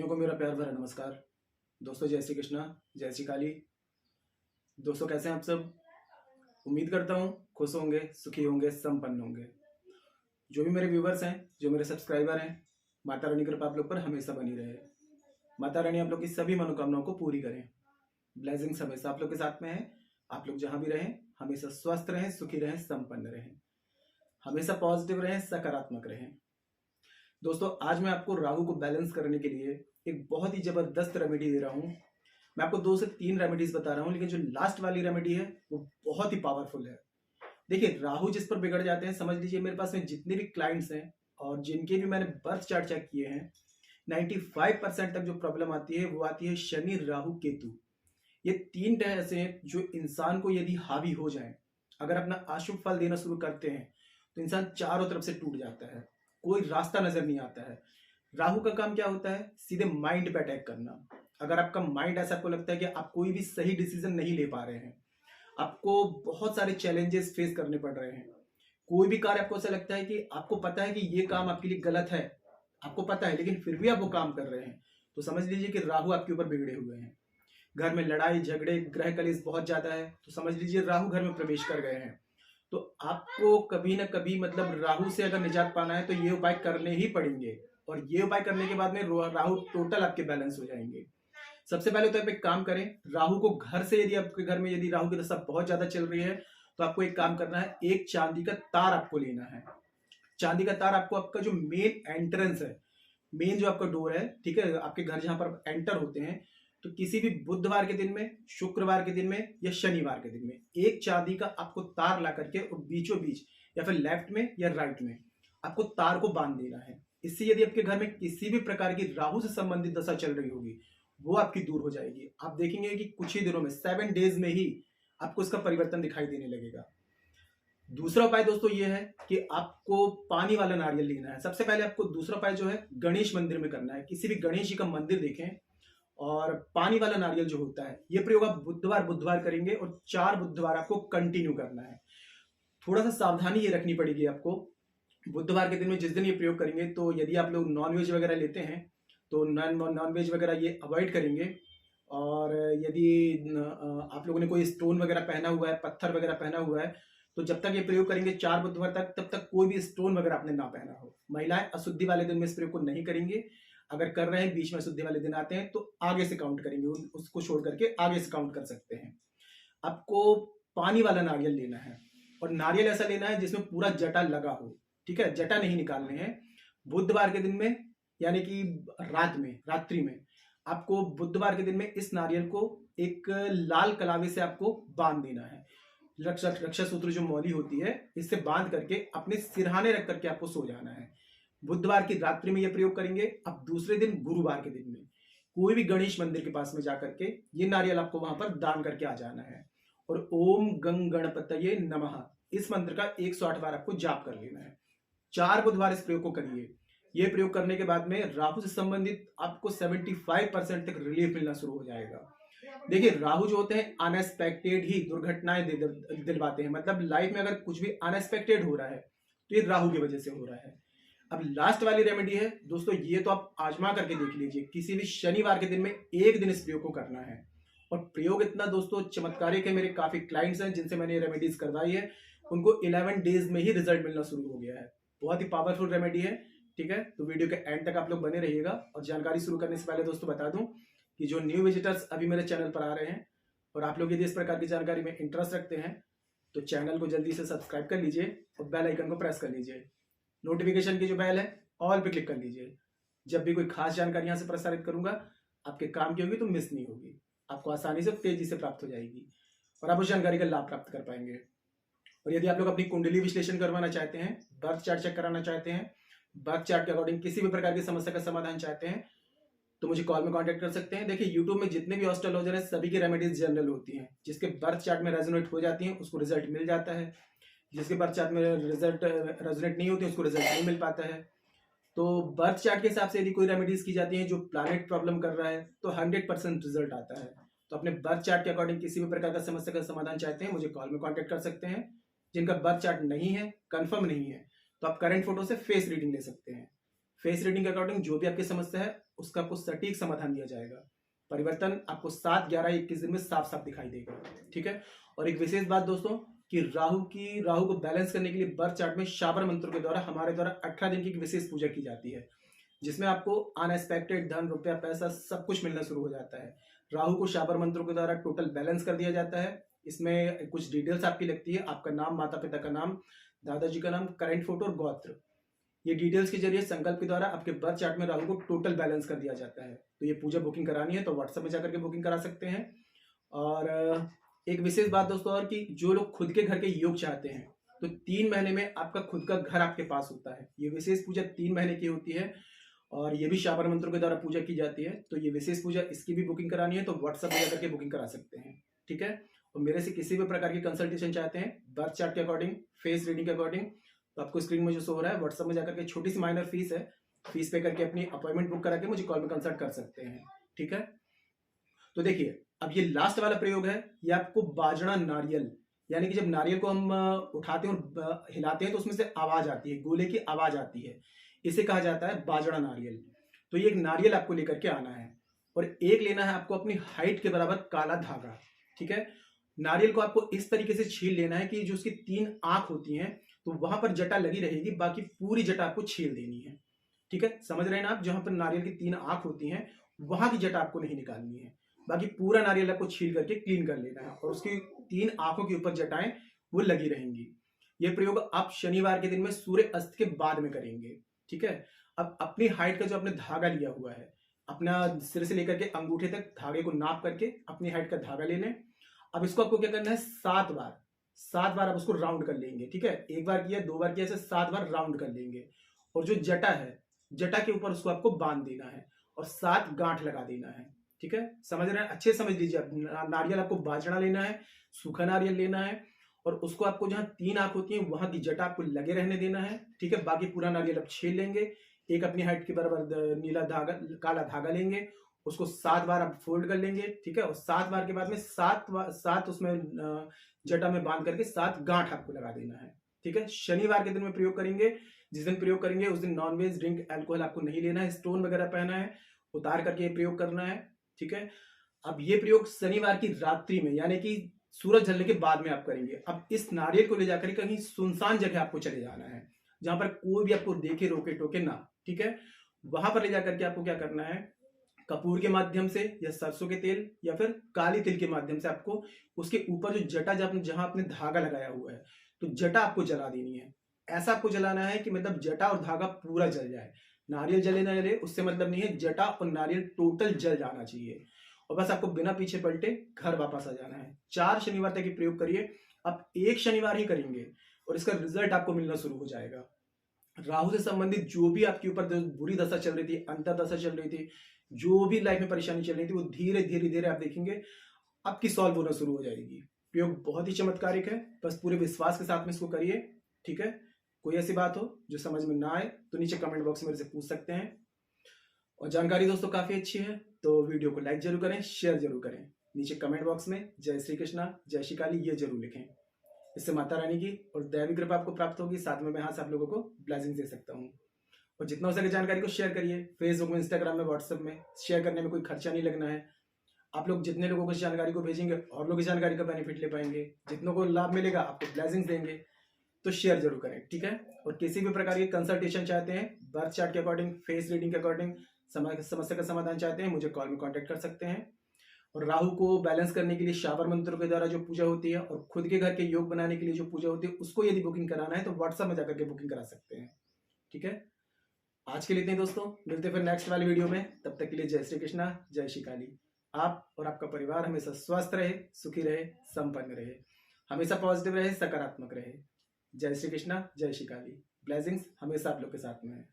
सभी को मेरा प्यार भरा नमस्कार। दोस्तों, जय श्री कृष्णा, जय श्री काली। दोस्तों, कैसे हैं आप सब? उम्मीद करता हूँ खुश होंगे, सुखी होंगे, संपन्न होंगे। जो भी मेरे व्यूवर्स हैं, जो मेरे सब्सक्राइबर हैं, माता रानी की कृपा आप लोग पर हमेशा बनी रहे। माता रानी आप लोग की सभी मनोकामनाओं को पूरी करें। ब्लेसिंग्स हमेशा आप लोग के साथ में है। आप लोग जहाँ भी रहें हमेशा स्वस्थ रहें, सुखी रहें, संपन्न रहें, हमेशा पॉजिटिव रहें, सकारात्मक रहें। दोस्तों, आज मैं आपको राहु को बैलेंस करने के लिए एक बहुत ही जबरदस्त रेमेडी दे रहा हूँ। मैं आपको 2 से 3 रेमेडीज बता रहा हूँ, लेकिन जो लास्ट वाली रेमेडी है वो बहुत ही पावरफुल है। देखिए, राहु जिस पर बिगड़ जाते हैं, समझ लीजिए मेरे पास में जितने भी क्लाइंट्स हैं और जिनके भी मैंने बर्थ चार्ट चेक किए हैं, 95% तक जो प्रॉब्लम आती है वो आती है शनि, राहु, केतु। ये 3 ग्रह ऐसे हैं जो इंसान को यदि हावी हो जाए, अगर अपना अशुभ फल देना शुरू करते हैं तो इंसान चारों तरफ से टूट जाता है, कोई रास्ता नजर नहीं आता है। राहु का काम क्या होता है? सीधे माइंड पे अटैक करना। अगर आपका माइंड ऐसा आपको लगता है कि आप कोई भी सही डिसीजन नहीं ले पा रहे हैं, आपको बहुत सारे चैलेंजेस फेस करने पड़ रहे हैं, कोई भी कार्य आपको ऐसा लगता है कि आपको पता है कि ये काम आपके लिए गलत है, आपको पता है, लेकिन फिर भी आप वो काम कर रहे हैं, तो समझ लीजिए कि राहु आपके ऊपर बिगड़े हुए हैं। घर में लड़ाई झगड़े, ग्रह कलेश बहुत ज्यादा है, तो समझ लीजिए राहु घर में प्रवेश कर गए हैं। तो आपको कभी ना कभी मतलब राहु से अगर निजात पाना है तो ये उपाय करने ही पड़ेंगे, और ये उपाय करने के बाद में राहु टोटल आपके बैलेंस हो जाएंगे। सबसे पहले तो आप एक काम करें, राहु को घर से, यदि आपके घर में यदि राहु की दशा बहुत ज्यादा चल रही है तो आपको एक काम करना है, एक चांदी का तार आपको लेना है। चांदी का तार आपको आपका जो मेन एंट्रेंस है, मेन जो आपका डोर है, ठीक है, आपके घर जहां पर एंटर होते हैं, तो किसी भी बुधवार के दिन में, शुक्रवार के दिन में या शनिवार के दिन में एक चांदी का आपको तार ला करके और बीचों बीच या फिर लेफ्ट में या राइट में आपको तार को बांध देना है। इससे यदि आपके घर में किसी भी प्रकार की राहु से संबंधित दशा चल रही होगी वो आपकी दूर हो जाएगी। आप देखेंगे कि कुछ ही दिनों में, 7 डेज में ही आपको इसका परिवर्तन दिखाई देने लगेगा। दूसरा उपाय दोस्तों ये है कि आपको पानी वाला नारियल लेना है। सबसे पहले आपको दूसरा उपाय जो है गणेश मंदिर में करना है। किसी भी गणेश जी का मंदिर देखें और पानी वाला नारियल जो होता है, ये प्रयोग आप बुधवार बुधवार करेंगे और 4 बुधवार आपको कंटिन्यू करना है। थोड़ा सा सावधानी ये रखनी पड़ेगी आपको। बुधवार के दिन में जिस दिन ये प्रयोग करेंगे, तो यदि आप लोग नॉनवेज वगैरह लेते हैं तो नॉनवेज वगैरह ये अवॉइड करेंगे। और यदि आप लोगों ने कोई स्टोन वगैरह पहना हुआ है, पत्थर वगैरह पहना हुआ है, तो जब तक ये प्रयोग करेंगे 4 बुधवार तक, तब तक कोई भी स्टोन वगैरह आपने ना पहना हो। महिलाएं अशुद्धि वाले दिन में इस प्रयोग को नहीं करेंगे। अगर कर रहे हैं, बीच में अशुद्धि वाले दिन आते हैं तो आगे से काउंट करेंगे, उसको छोड़ करके आगे से काउंट कर सकते हैं। आपको पानी वाला नारियल लेना है, और नारियल ऐसा लेना है जिसमें पूरा जटा लगा हो, ठीक है, जटा नहीं निकालने हैं। बुधवार के दिन में, यानी कि रात्रि में आपको बुधवार के दिन में इस नारियल को एक लाल कलावे से आपको बांध देना है। रक्षा सूत्र जो मौली होती है, इससे बांध करके अपने सिरहाने रख करके आपको सो जाना है। बुधवार की रात्रि में यह प्रयोग करेंगे। अब दूसरे दिन गुरुवार के दिन में कोई भी गणेश मंदिर के पास में जाकर के ये नारियल आपको वहां पर दान करके आ जाना है, और ओम गंग गणपतये नमः इस मंत्र का 108 बार आपको जाप कर लेना है। 4 बुधवार इस प्रयोग को करिए। ये प्रयोग करने के बाद में राहु से संबंधित आपको 75% तक रिलीफ मिलना शुरू हो जाएगा। देखिए, राहु जो होते हैं अनएक्सपेक्टेड ही दुर्घटनाएं दिलवाते हैं। मतलब लाइफ में अगर कुछ भी अनएक्सपेक्टेड हो रहा है तो ये राहु की वजह से हो रहा है। अब लास्ट वाली रेमेडी है दोस्तों, ये तो आप आजमा करके देख लीजिए। किसी भी शनिवार के दिन में एक दिन इस प्रयोग को करना है, और प्रयोग इतना दोस्तों चमत्कारिक है। मेरे काफी क्लाइंट्स हैं जिनसे मैंने रेमेडीज करवाई है, उनको 11 डेज में ही रिजल्ट मिलना शुरू हो गया है। बहुत ही पावरफुल रेमेडी है, ठीक है। तो वीडियो के एंड तक आप लोग बने रहिएगा। और जानकारी शुरू करने से पहले दोस्तों बता दूं कि जो न्यू विजिटर्स अभी मेरे चैनल पर आ रहे हैं और आप लोग यदि इस प्रकार की जानकारी में इंटरेस्ट रखते हैं तो चैनल को जल्दी से सब्सक्राइब कर लीजिए और बेल आइकन को प्रेस कर लीजिए। नोटिफिकेशन की जो बेल है ऑल पे क्लिक कर लीजिए। जब भी कोई खास जानकारी यहाँ से प्रसारित करूंगा आपके काम की होगी तो मिस नहीं होगी, आपको आसानी से तेजी से प्राप्त हो जाएगी और आप उस जानकारी का लाभ प्राप्त कर पाएंगे। और यदि आप लोग अपनी कुंडली विश्लेषण करवाना चाहते हैं, बर्थ चार्ट चेक कराना चाहते हैं, बर्थ चार्ट के अकॉर्डिंग किसी भी प्रकार की समस्या का समाधान चाहते हैं, तो मुझे कॉल में कांटेक्ट कर सकते हैं। देखिए, यूट्यूब में जितने भी एस्ट्रोलॉजर हैं सभी की रेमेडीज जनरल होती हैं। जिसके बर्थ चार्ट में रेजोनेट हो जाती हैं उसको रिजल्ट मिल जाता है, जिसके बर्थ चार्ट में रिजल्ट रेजोनेट नहीं होती उसको रिजल्ट नहीं मिल पाता है। तो बर्थ चार्ट के हिसाब से यदि कोई रेमेडीज की जाती है जो प्लैनेट प्रॉब्लम कर रहा है तो 100% रिजल्ट आता है। तो अपने बर्थ चार्ट के अकॉर्डिंग किसी भी प्रकार का समस्या का समाधान चाहते हैं मुझे कॉल में कांटेक्ट कर सकते हैं। जिनका बर्थ चार्ट नहीं है, कंफर्म नहीं है, तो आप करंट फोटो से फेस रीडिंग ले सकते हैं। फेस रीडिंग के अकॉर्डिंग जो भी आपकी समस्या है उसका आपको सटीक समाधान दिया जाएगा। परिवर्तन आपको 7, 11, 21 दिन में साफ साफ दिखाई देगा। ठीक है। और एक विशेष बात दोस्तों कि राहु को बैलेंस करने के लिए बर्थ चार्ट में शाबर मंत्रों के द्वारा हमारे द्वारा 18 दिन की एक विशेष पूजा की जाती है, जिसमें आपको अनएक्सपेक्टेड धन, रुपया, पैसा सब कुछ मिलना शुरू हो जाता है। राहु को शाबर मंत्रों के द्वारा टोटल बैलेंस कर दिया जाता है। इसमें कुछ डिटेल्स आपकी लगती है, आपका नाम, माता पिता का नाम, दादाजी का नाम, करंट फोटो और गोत्र। ये डिटेल्स के जरिए संकल्प के द्वारा आपके बर्थ चार्ट में राहु को टोटल बैलेंस कर दिया जाता है। तो ये पूजा बुकिंग करानी है तो व्हाट्सएप में जाकर के बुकिंग करा सकते हैं। और एक विशेष बात दोस्तों और कि जो लोग खुद के घर के योग चाहते हैं तो 3 महीने में आपका खुद का घर आपके पास होता है। ये विशेष पूजा 3 महीने की होती है और ये भी शाबर मंत्रों के द्वारा पूजा की जाती है। तो ये विशेष पूजा, इसकी भी बुकिंग करानी है तो व्हाट्सएप में जाकर के बुकिंग करा सकते हैं। ठीक है। और मेरे से किसी भी प्रकार की कंसल्टेशन चाहते हैं बर्थ चार्ट के अकॉर्डिंग, फेस रीडिंग के अकॉर्डिंग, तो आपको स्क्रीन में जो शो हो रहा है व्हाट्सएप में जाकर के छोटी सी माइनर फीस है, फीस पे करके अपनी अपॉइंटमेंट बुक करा के मुझे कॉल में कंसल्ट कर सकते हैं। ठीक है। तो देखिए अब ये लास्ट वाला प्रयोग है, ये आपको बाजरा नारियल, यानी कि जब नारियल को हम उठाते हैं और हिलाते हैं तो उसमें से आवाज आती है, गोले की आवाज आती है, इसे कहा जाता है बाजरा नारियल। तो ये एक नारियल आपको लेकर के आना है और एक लेना है आपको अपनी हाइट के बराबर काला धागा। ठीक है। नारियल को आपको इस तरीके से छील लेना है कि जो उसकी 3 आंख होती हैं तो वहां पर जटा लगी रहेगी, बाकी पूरी जटा आपको छील देनी है। ठीक है। समझ रहे हैं ना आप, जहां पर नारियल की 3 आंख होती हैं वहां की जटा आपको नहीं निकालनी है, बाकी पूरा नारियल आपको छील करके क्लीन कर लेना है और उसकी 3 आंखों के ऊपर जटाएं वो लगी रहेंगी। ये प्रयोग आप शनिवार के दिन में सूर्य अस्त के बाद में करेंगे। ठीक है। अब अपनी हाइट का जो आपने धागा लिया हुआ है, अपना सिर से लेकर के अंगूठे तक धागे को नाप करके अपनी हाइट का धागा ले लें। अब इसको आपको क्या करना है, 7 बार आप उसको राउंड कर लेंगे। ठीक है। 1 बार किया, 2 बार किया, ऐसे 7 बार राउंड कर लेंगे और जो जटा है, जटा के ऊपर उसको आपको बांध देना है और 7 गांठ लगा देना है। ठीक है। समझ रहे हैं, अच्छे समझ लीजिए। नारियल आपको बाजरा लेना है, सूखा नारियल लेना है और उसको आपको जहां 3 आंख होती है वहां की जटा आपको लगे रहने देना है। ठीक है। बाकी पूरा नारियल आप छील लेंगे, एक अपनी हाइट के बराबर नीला धागा, काला धागा लेंगे, उसको 7 बार आप फोल्ड कर लेंगे। ठीक है। और 7 बार के बाद में 7 उसमें जटा में बांध करके 7 गांठ आपको लगा देना है। ठीक है। शनिवार के दिन में प्रयोग करेंगे, जिस दिन प्रयोग करेंगे उस दिन नॉनवेज, ड्रिंक, अल्कोहल आपको नहीं लेना है, स्टोन वगैरह पहना है, उतार करके प्रयोग करना है। ठीक है। अब ये प्रयोग शनिवार की रात्रि में, यानी कि सूरज ढलने के बाद में आप करेंगे। अब इस नारियल को ले जाकर कहीं सुनसान जगह आपको चले जाना है, जहां पर कोई भी आपको देखे, रोके टोके ना। ठीक है। वहां पर ले जाकर के आपको क्या करना है, कपूर के माध्यम से या सरसों के तेल या फिर काली तिल के माध्यम से आपको उसके ऊपर जो जटा, जहां आपने धागा लगाया हुआ है तो जटा आपको जला देनी है। ऐसा आपको जलाना है कि मतलब जटा और धागा पूरा जल जाए। नारियल जले ना जले उससे मतलब नहीं है, जटा और नारियल टोटल जल जाना चाहिए और बस आपको बिना पीछे पलटे घर वापस आ जाना है। 4 शनिवार तक ये प्रयोग करिए। आप 1 शनिवार ही करेंगे और इसका रिजल्ट आपको मिलना शुरू हो जाएगा। राहु से संबंधित जो भी आपके ऊपर बुरी दशा चल रही थी, अंतर दशा चल रही थी, जो भी लाइफ में परेशानी चल रही थी, वो धीरे धीरे आप देखेंगे आपकी सॉल्व होना शुरू हो जाएगी। प्रयोग बहुत ही चमत्कारिक है, बस पूरे विश्वास के साथ में इसको करिए। ठीक है। कोई ऐसी बात हो जो समझ में ना आए तो नीचे कमेंट बॉक्स में मेरे से पूछ सकते हैं। और जानकारी दोस्तों काफी अच्छी है तो वीडियो को लाइक जरूर करें, शेयर जरूर करें। नीचे कमेंट बॉक्स में जय श्री कृष्णा, जय श्री काली ये जरूर लिखें। इससे माता रानी की और दैवी कृपा आपको प्राप्त होगी, साथ में मैं यहाँ से आप लोगों को ब्लेसिंग दे सकता हूँ। और जितना हो सके जानकारी को शेयर करिए, फेसबुक में, इंस्टाग्राम में, व्हाट्सएप में। शेयर करने में कोई खर्चा नहीं लगना है। आप लोग जितने लोगों को इस जानकारी को भेजेंगे और लोग इस जानकारी का बेनिफिट ले पाएंगे, जितनों को लाभ मिलेगा आपको ब्लेसिंग्स देंगे। तो शेयर जरूर करें। ठीक है। और किसी भी प्रकार की कंसल्टेशन चाहते हैं, बर्थ चार्ट के अकॉर्डिंग, फेस रीडिंग के अकॉर्डिंग, समस्या का समाधान चाहते हैं, मुझे कॉल में कांटेक्ट कर सकते हैं। और राहु को बैलेंस करने के लिए शाबर मंत्रों के द्वारा जो पूजा होती है और खुद के घर के योग बनाने के लिए जो पूजा होती है, उसको यदि बुकिंग कराना है तो व्हाट्सएप में जाकर के बुकिंग करा सकते हैं। ठीक है। आज के लिए इतने दोस्तों, मिलते फिर नेक्स्ट वाली वीडियो में। तब तक के लिए जय श्री कृष्णा, जय श्री काली। आप और आपका परिवार हमेशा स्वस्थ रहे, सुखी रहे, संपन्न रहे, हमेशा पॉजिटिव रहे, सकारात्मक रहे। जय श्री कृष्णा, जय श्री काली। ब्लेसिंग्स हमेशा आप लोग के साथ में है।